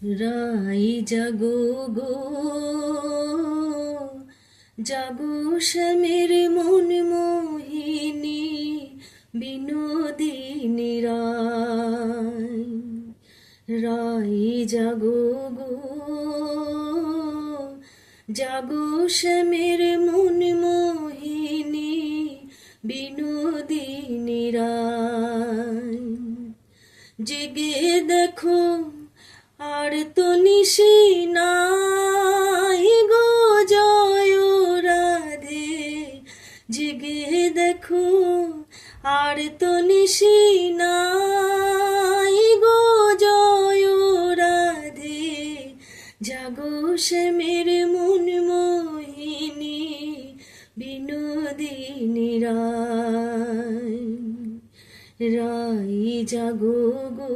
রাই জাগো গো, জাগো শ্যামের মন মোহিনী, বিনোদিনী রায়। রাই জাগো গো, জাগো শ্যামের মন মোহিনী, বিনোদিনী রায়। জেগে দেখো আর তো নিশি নাই গো, জয় রাধে। জেগে দেখো আর তো নিশি নাই গো, জয় রাধে। জাগো শ্যামের মন মোহিনী, বিনোদিনী রায়। রাই জাগো গো,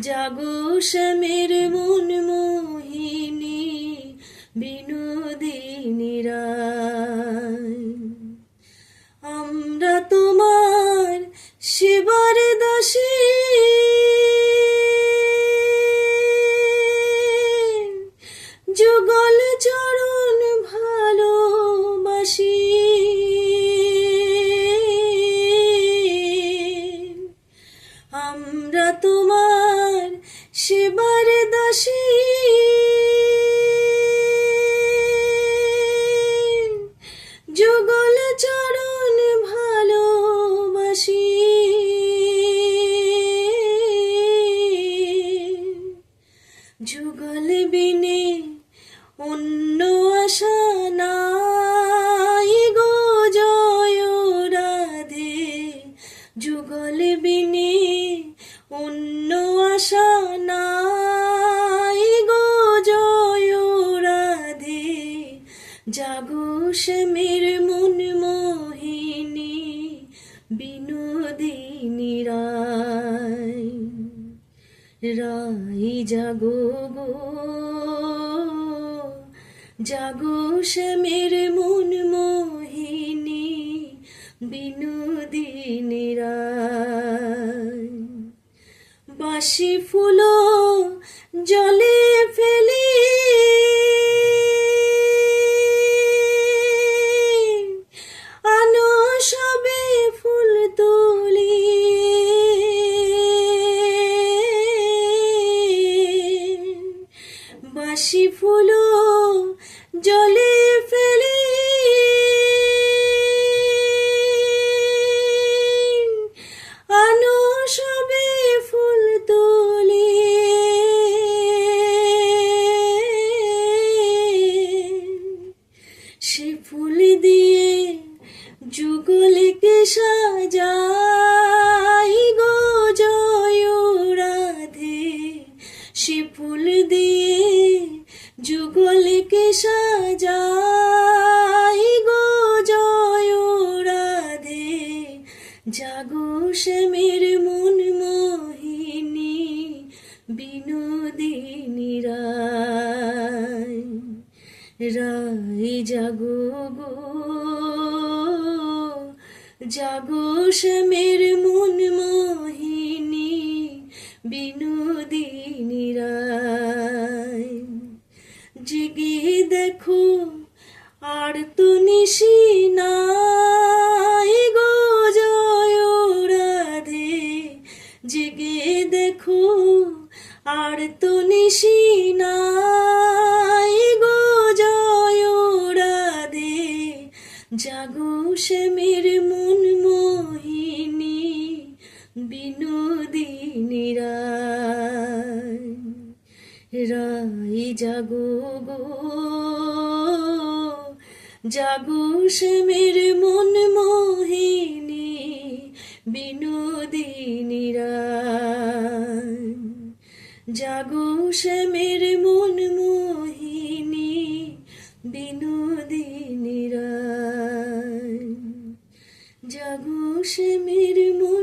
জাগো শ্যামের মন মোহিনী, বিনোদিনী রায়। আমরা তোমার সেবার দাসী, যুগল চরণ ভালোবাসি। আমরা তোমার সেবার দাসী, যুগল চরণ ভালোবাসি। যুগল বিনে অন্য আশা নাই গো, জয় রাধে। যুগল বিনে অন্য আশা নাই গো, জয় রাধে। জাগো শ্যামের মন মোহিনী, বিনোদিনী রায়। রাই জাগো গো, জাগো শ্যামের মন মোহিনী, বিনোদিনী রায়। বাসি ফুলো জলে ফেলি, আনো সবে ফুল তুলি। বাসি ফুলো জলে ফেলি, আনো সবে ফুল তুলি। সে ফুল দিয়ে যুগলকে সাজাই গো, জয় রাধে। সে ফুল দিয়ে যুগলকে সাজাই গো, জয় রাধে। জাগো শ্যামের মন মোহিনী, বিনোদিনী রায়। রাই জাগো গো, জাগো শ্যামের মন মোহিনী, বিনোদিনী রায়। জেগে দেখো আর তো নিশি নাই গো, জয় রাধে। জেগে দেখো আর তো নিশি নাই গো, জয় রাধে। জাগো শ্যামের মন মোহিনী, বিনোদিনী রায়। রাই জাগো গো, জাগো শ্যামের মন মোহিনী, বিনোদিনী রায়। জাগো শ্যামের মন মোহিনী, বিনোদিনী রায়। জাগো শ্যামের মন